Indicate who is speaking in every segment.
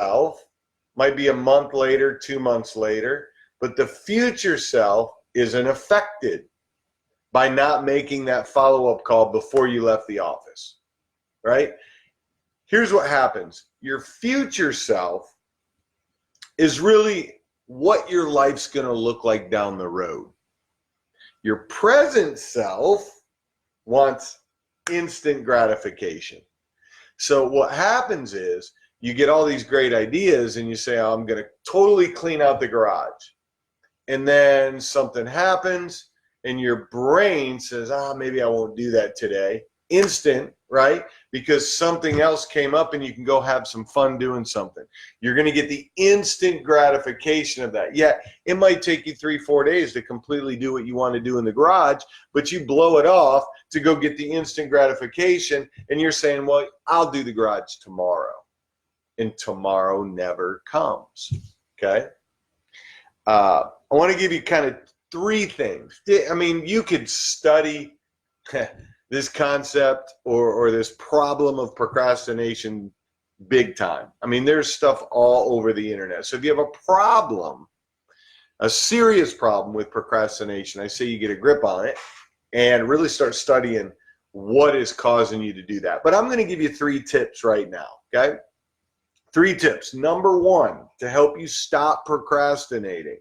Speaker 1: self might be a month later, 2 months later, but the future self isn't affected by not making that follow-up call before you left the office, right? Here's what happens. Your future self is really what your life's going to look like down the road. Your present self wants instant gratification. So what happens is you get all these great ideas and you say, oh, I'm going to totally clean out the garage. And then something happens and your brain says, maybe I won't do that today. Instant, right? Because something else came up and you can go have some fun doing something. You're going to get the instant gratification of that. Yeah, it might take you 3-4 days to completely do what you want to do in the garage, but you blow it off to go get the instant gratification. And you're saying, well, I'll do the garage tomorrow. And tomorrow never comes. Okay. I want to give you kind of 3 things. I mean, you could study this concept or this problem of procrastination big time. I mean, there's stuff all over the internet. So if you have a problem, a serious problem with procrastination, I say you get a grip on it and really start studying what is causing you to do that. But I'm going to give you 3 tips right now, okay? 3 tips. Number 1, to help you stop procrastinating.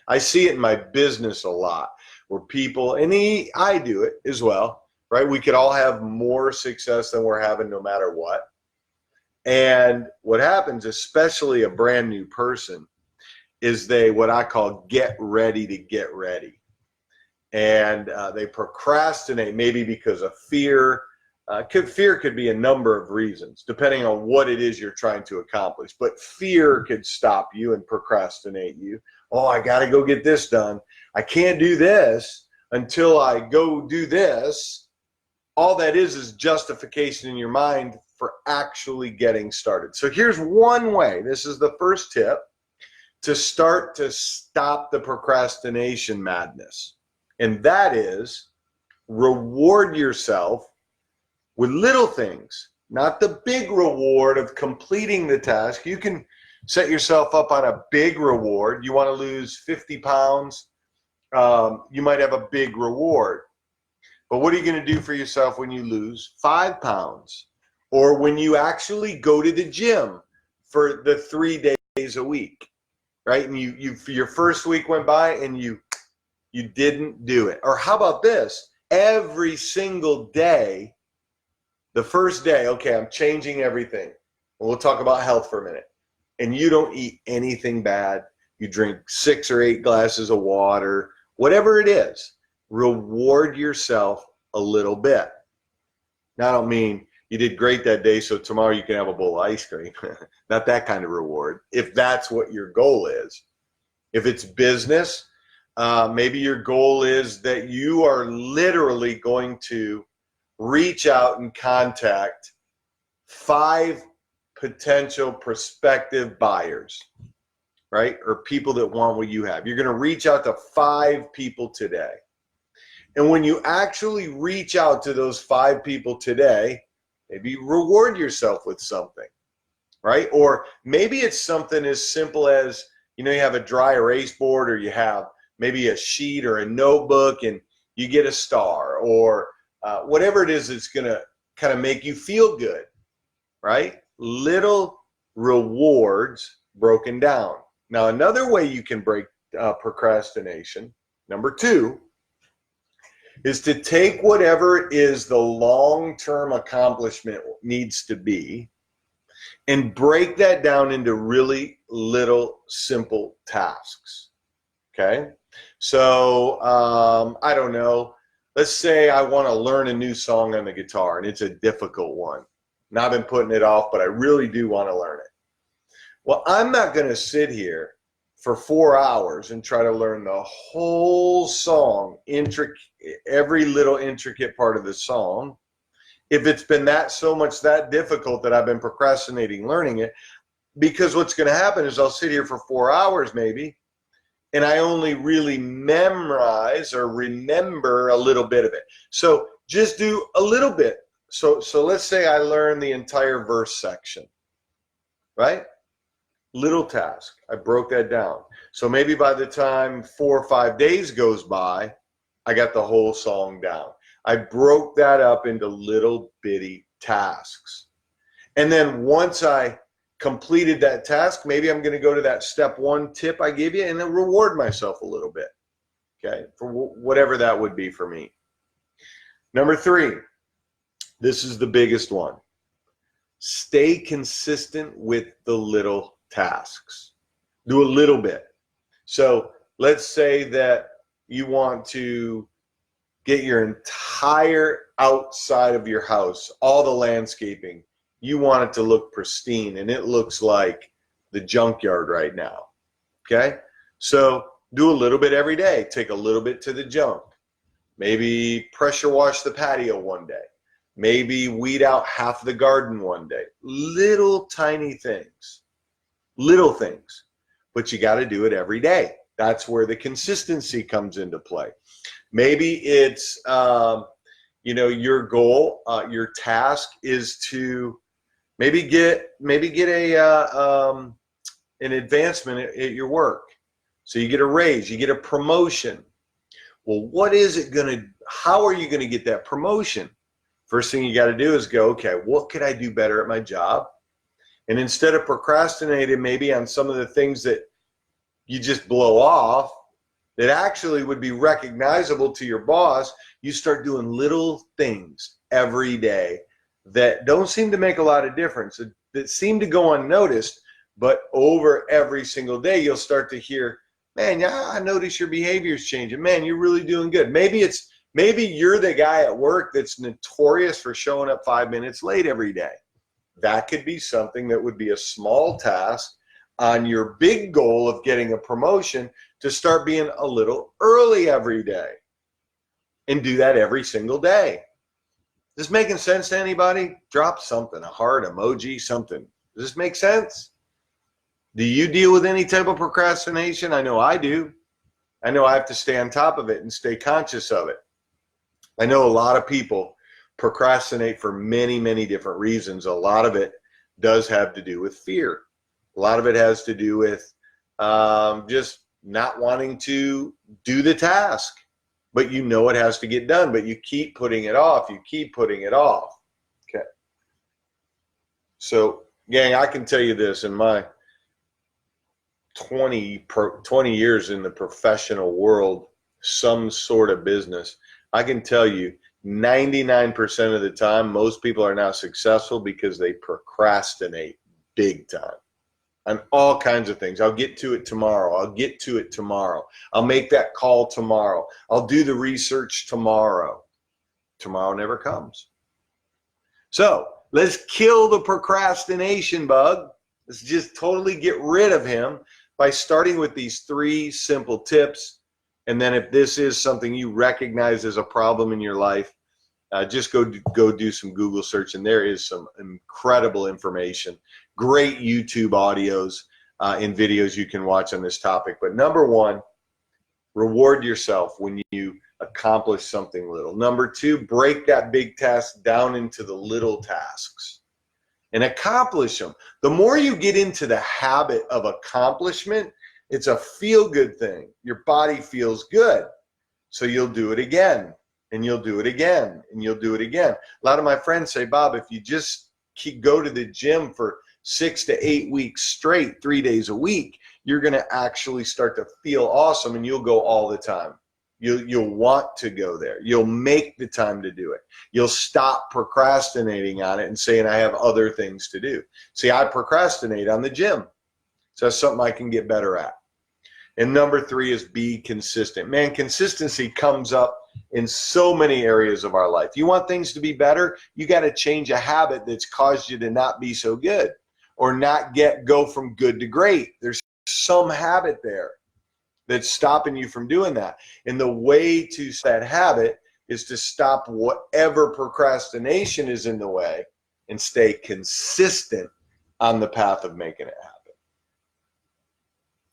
Speaker 1: I see it in my business a lot where people, and I do it as well, right? We could all have more success than we're having no matter what. And what happens, especially a brand new person, is they, what I call, get ready to get ready. And they procrastinate maybe because of fear. Fear could be a number of reasons, depending on what it is you're trying to accomplish. But fear could stop you and procrastinate you. Oh, I got to go get this done. I can't do this until I go do this. All that is justification in your mind for actually getting started. So here's one way. This is the first tip to start to stop the procrastination madness. And that is reward yourself with little things, not the big reward of completing the task. You can set yourself up on a big reward. You want to lose 50 pounds, you might have a big reward. But what are you going to do for yourself when you lose 5 pounds? Or when you actually go to the gym for the 3 days a week, right? And your first week went by and you didn't do it. Or how about this? Every single day, the first day, okay, I'm changing everything. And we'll talk about health for a minute. And you don't eat anything bad. You drink 6 or 8 glasses of water, whatever it is. Reward yourself a little bit. Now, I don't mean you did great that day, so tomorrow you can have a bowl of ice cream. Not that kind of reward, if that's what your goal is. If it's business, maybe your goal is that you are literally going to reach out and contact 5 potential prospective buyers, right? Or people that want what you have. You're going to reach out to 5 people today. And when you actually reach out to those 5 people today, maybe reward yourself with something, right? Or maybe it's something as simple as, you have a dry erase board, or you have maybe a sheet or a notebook and you get a star, or whatever it is that's going to kind of make you feel good, right? Little rewards broken down. Now, another way you can break procrastination, number 2, is to take whatever is the long-term accomplishment needs to be and break that down into really little simple tasks, okay? So, I don't know. Let's say I want to learn a new song on the guitar, and it's a difficult one. And I've been putting it off, but I really do want to learn it. Well, I'm not going to sit here for 4 hours and try to learn the whole song, every little intricate part of the song. If it's been that difficult that I've been procrastinating learning it, because what's going to happen is I'll sit here for 4 hours maybe, and I only really memorize or remember a little bit of it. So just do a little bit. So let's say I learn the entire verse section, right? Little task. I broke that down. So maybe by the time 4 or 5 days goes by, I got the whole song down. I broke that up into little bitty tasks. And then once I completed that task, maybe I'm going to go to that step 1 tip I gave you and then reward myself a little bit. Okay, for whatever that would be for me. Number 3, this is the biggest one. Stay consistent with the little tasks. Do a little bit. So let's say that you want to get your entire outside of your house, all the landscaping, you want it to look pristine, and it looks like the junkyard right now. Okay? So do a little bit every day. Take a little bit to the junk. Maybe pressure wash the patio one day. Maybe weed out half the garden one day. Little tiny things. Little things. But you got to do it every day. That's where the consistency comes into play. Maybe it's, your goal, your task is to maybe get an advancement at your work. So you get a raise, you get a promotion. Well, how are you going to get that promotion? First thing you got to do is go, okay, what could I do better at my job? And instead of procrastinating maybe on some of the things that you just blow off, that actually would be recognizable to your boss, you start doing little things every day that don't seem to make a lot of difference, that seem to go unnoticed, but over every single day, you'll start to hear, man, yeah, I notice your behavior's changing. Man, you're really doing good. Maybe you're the guy at work that's notorious for showing up 5 minutes late every day. That could be something that would be a small task on your big goal of getting a promotion, to start being a little early every day and do that every single day. Is this making sense to anybody? Drop something, a heart emoji, something. Does this make sense? Do you deal with any type of procrastination? I know I do. I know I have to stay on top of it and stay conscious of it. I know a lot of people procrastinate for many, many different reasons. A lot of it does have to do with fear. A lot of it has to do with just not wanting to do the task, but you know it has to get done, but you keep putting it off. You keep putting it off. Okay. So, gang, I can tell you this, in my 20 years in the professional world, some sort of business, I can tell you 99% of the time, most people are not successful because they procrastinate big time on all kinds of things. I'll get to it tomorrow. I'll get to it tomorrow. I'll make that call tomorrow. I'll do the research tomorrow. Tomorrow never comes. So let's kill the procrastination bug. Let's just totally get rid of him by starting with these 3 simple tips. And then if this is something you recognize as a problem in your life, just go do some Google search, and there is some incredible information, great YouTube audios and videos you can watch on this topic. But number 1, reward yourself when you accomplish something little. Number 2, break that big task down into the little tasks and accomplish them. The more you get into the habit of accomplishment, it's a feel-good thing. Your body feels good, so you'll do it again. And you'll do it again, and you'll do it again. A lot of my friends say, Bob, if you just go to the gym for 6 to 8 weeks straight, 3 days a week, you're going to actually start to feel awesome, and you'll go all the time. You'll want to go there. You'll make the time to do it. You'll stop procrastinating on it and saying, I have other things to do. See, I procrastinate on the gym. So that's something I can get better at. And number 3 is be consistent. Man, consistency comes up in so many areas of our life. You want things to be better, you got to change a habit that's caused you to not be so good, or not go from good to great. There's some habit there that's stopping you from doing that. And the way to that habit is to stop whatever procrastination is in the way and stay consistent on the path of making it happen.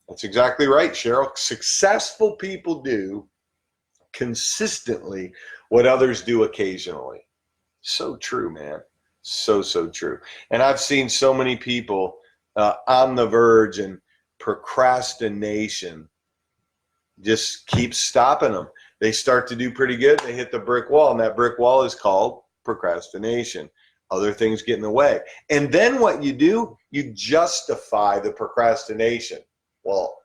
Speaker 1: That's exactly right, Cheryl. Successful people do consistently what others do occasionally. So true, man. So true. And I've seen so many people on the verge, and procrastination just keeps stopping them. They start to do pretty good. They hit the brick wall, and that brick wall is called procrastination. Other things get in the way. And then what you do, you justify the procrastination. Well,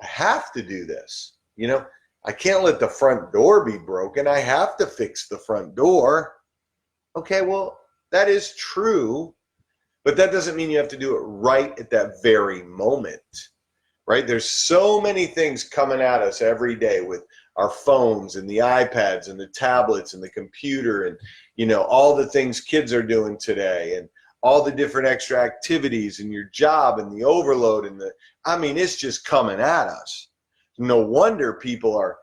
Speaker 1: I have to do this. You know, I can't let the front door be broken. I have to fix the front door. Okay, well, that is true, but that doesn't mean you have to do it right at that very moment, right? There's so many things coming at us every day with our phones and the iPads and the tablets and the computer and, you know, all the things kids are doing today and all the different extra activities and your job and the overload and I mean, it's just coming at us. No wonder people are,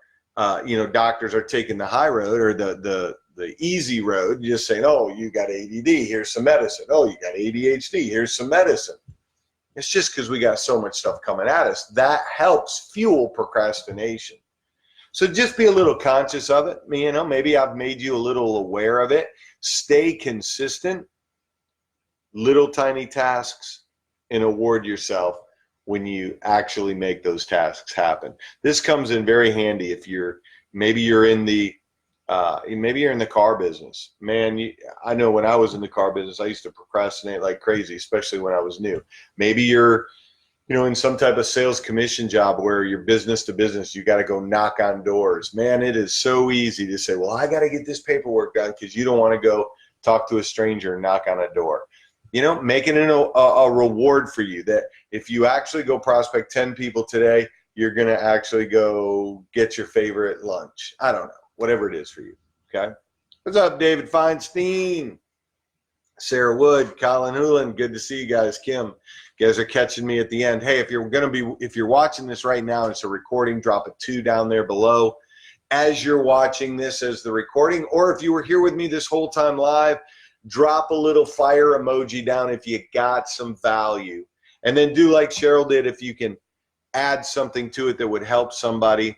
Speaker 1: doctors are taking the high road or the easy road, just saying, oh, you got ADD, here's some medicine. Oh, you got ADHD, here's some medicine. It's just because we got so much stuff coming at us. That helps fuel procrastination. So just be a little conscious of it. You know, maybe I've made you a little aware of it. Stay consistent, little tiny tasks, and award yourself when you actually make those tasks happen. This comes in very handy if maybe you're in the car business. Man, I know when I was in the car business, I used to procrastinate like crazy, especially when I was new. Maybe you're, in some type of sales commission job where you're business to business, you got to go knock on doors. Man, it is so easy to say, well, I got to get this paperwork done because you don't want to go talk to a stranger and knock on a door. Making it a reward for you that if you actually go prospect 10 people today, you're going to actually go get your favorite lunch. I don't know, whatever it is for you. Okay. What's up, David Feinstein? Sarah Wood, Colin Hoolan, good to see you guys. Kim, you guys are catching me at the end. Hey, if you're watching this right now, it's a recording, drop a 2 down there below as you're watching this as the recording, or if you were here with me this whole time live, drop a little fire emoji down if you got some value. And then do like Cheryl did, if you can add something to it that would help somebody